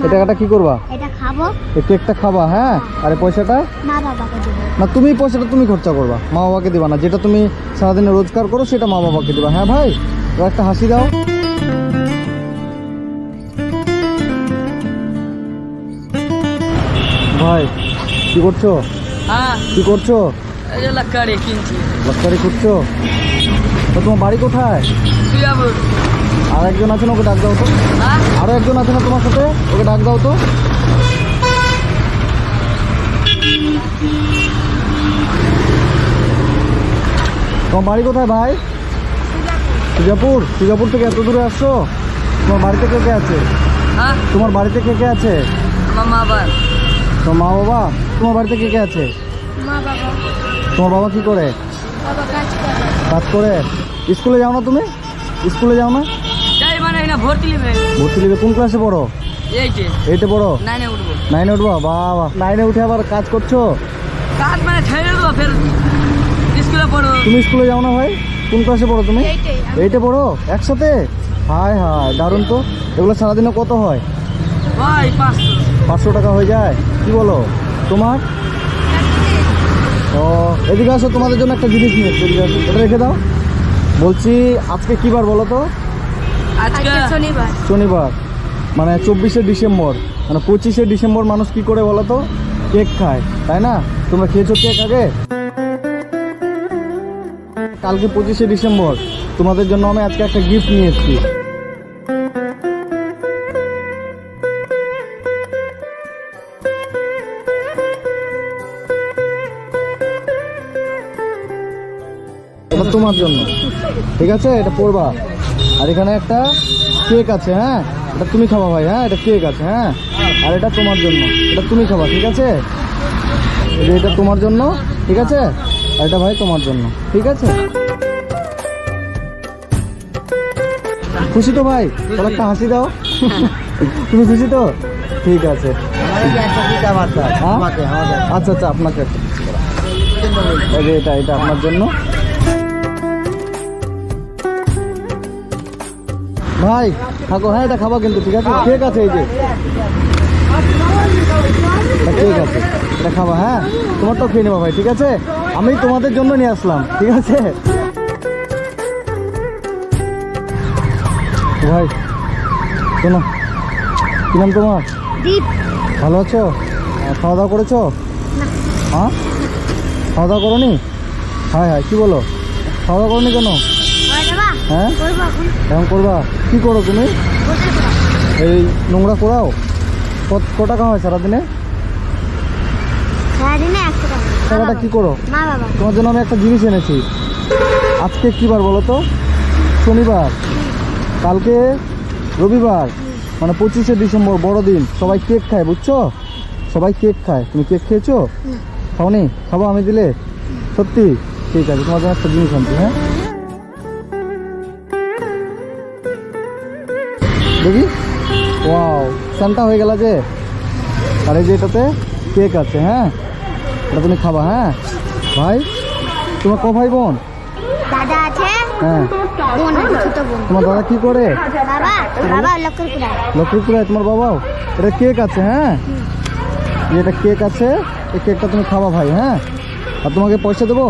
এই টাকাটা কি করবা? এটা খাবো। এই কেকটা খাবা, হ্যাঁ? আর এই পয়সাটা মা বাবাকে দেব। না, তুমি পয়সাটা তুমি খরচা করবা, মা বাবাকে দিবা না। যেটা তুমি সারাদিনে রোজগার করো সেটা মা বাবাকে দিবা, হ্যাঁ ভাই? তো একটা হাসি দাও। ভাই কি করছো? হ্যাঁ, কি করছো? এই যে লাক্কারি কিনছি। লক্কারি করছো? তো তোমার বাড়ি কোথায়? সুজাপুর। আর একজন আছে না, ওকে ডাক দাও তো। হ্যাঁ, আরো একজন আছে না তোমার সাথে, ওকে ডাক দাও তো। তোমার বাড়ি কোথায় ভাই? সুজাপুর। সুজাপুর থেকে এত দূরে আসছো? তোমার বাড়িতে কে কে আছে? হ্যাঁ, তোমার বাড়িতে কে কে আছে? আমার মা বাবা। তোমার মা বাবা? তোমার বাড়িতে কে কে আছে? মা বাবা। তোমার বাবা কি করে? বাবা কাজ করে। কাজ করে। স্কুলে যাও না তুমি? স্কুলে যাও না? যাই মানে না ভর্তি নেবে। ভর্তি নিবে? কোন ক্লাসে পড়ো? এইটে এইটে পড়ো? 9-এ উঠবো। 9-এ উঠবা? বাবা, 9-এ উঠে আবার কাজ করছো? কাজ মানে ছেড়ে দেবো, ফের স্কুলে পড়বো। তুমি স্কুলে যাও না ভাই? কোন ক্লাসে পড়ো তুমি? এইটাই। এইটে পড়ো একসাথে? হায় হায়, দারুণ তো। এগুলো সারাদিনে কত হয়? ভাই 500। 500 টাকা হয়ে যায়? কি বলো? তোমার? ও, এদিকে আসো, তোমাদের জন্য একটা জিনিস নিয়ে এসেছি। এদিকে আসো, এটা রেখে দাও। বলছি আজকে কি বার বলো তো? আজকে আজকে শনিবার। শনিবার, মানে 24শে ডিসেম্বর। মানে 25শে ডিসেম্বর মানুষ কি করে বলো তো? কেক খায়, তাই না? তোমরা খেয়েছো কেক আগে? কালকে 25শে ডিসেম্বর, তোমাদের জন্য আমি আজকে একটা গিফট নিয়ে এসেছি। এটা তোমার জন্য, ঠিক আছে? এটা পড়বা। আর এখানে একটা কেক আছে, হ্যাঁ? এটা তুমি খাবা ভাই, হ্যাঁ? এটা কেক আছে, হ্যাঁ? আর এটা তোমার জন্য, এটা তুমি খাবা, ঠিক আছে? এটা তোমার জন্য, ঠিক আছে? আর এটা ভাই তোমার জন্য, ঠিক আছে? খুশি তো ভাই? তাহলে একটা হাসি দাও। তুমি খুশি তো? ঠিক আছে। হ্যাঁ? আচ্ছা আচ্ছা, আপনাকে একটা কিছু করা। এই যে এটা, এটা আপনার জন্য। ভাই থাকো, হ্যাঁ? এটা খাবা কিন্তু, ঠিক আছে? কেক আছে, এই যে এটা কেক আছে, এটা খাবা, হ্যাঁ? তোমারটাও খেয়ে নেবা ভাই, ঠিক আছে? আমি তোমাদের জন্য নিয়ে আসলাম, ঠিক আছে? ভাই শোনো, কি নাম তোমার? দীপ। ভালো আছো? খাওয়া দাওয়া করেছো? হ্যাঁ, খাওয়া দাওয়া করোনি? হ্যাঁ হ্যাঁ, কি বলো? খাওয়া দাওয়া করোনি কেন? হয় বাবা। হ্যাঁ, করব এখন। এখন করবা? কি করো তুমি? গোসল করব। এই নোংরা করাও? কত টাকা হয় সারাদিনে? সারাদিনে 100 টাকা। টাকাটা কি করো? মা বাবা। তোমার জন্য আমি একটা জিনিস এনেছি। আজকে কি বার বলো তো? শনিবার। কালকে রবিবার, মানে 25শে ডিসেম্বর, বড়দিন। সবাই কেক খায়, বুঝছো? সবাই কেক খায়। তুমি কেক খেয়েছো? খাওনি? খাবো আমি দিলে? সত্যি? ঠিক আছে, তোমার জন্য একটা জিনিস আনছি, হ্যাঁ? দেখি। ওয়াও, সান্তা হয়ে গেল যে। আর এই যে এটাতে কেক আছে, হ্যাঁ? এটা তুমি খাবা, হ্যাঁ? ভাই তোমার ক ভাই বোন? দাদা আছে। হ্যাঁ। বোন আছে, ছোট বোন। তোমার দাদা কি করে? বাবা, বাবা লক্ষ্মীপুরা। লক্ষ্মীপুরে। তোমার বাবাও? এটা কেক আছে, হ্যাঁ? এটা কেক আছে, এই কেকটা তুমি খাবা ভাই, হ্যাঁ? আর তোমাকে পয়সা দেবো।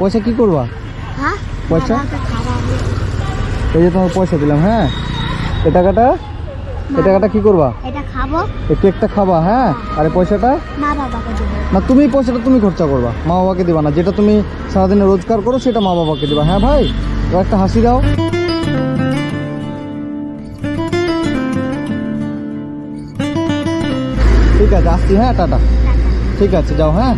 পয়সা কি করবা? হ্যাঁ? পয়সা? বাবাকে খাওয়াবো। এই যে তোমাকে পয়সা দিলাম, হ্যাঁ? এই টাকাটা, এই টাকাটা কি করবা? এটা খাবো। এই কেকটা খাবা, হ্যাঁ? আর এই পয়সাটা মা বাবাকে দেব। না, তুমি পয়সাটা তুমি খরচা করবা, মা বাবাকে দিবা না। যেটা তুমি সারাদিনে রোজগার করো সেটা মা বাবাকে দিবা, হ্যাঁ ভাই? তো একটা হাসি দাও। ঠিক আছে, আসছি, হ্যাঁ? টাটা। ঠিক আছে, যাও, হ্যাঁ?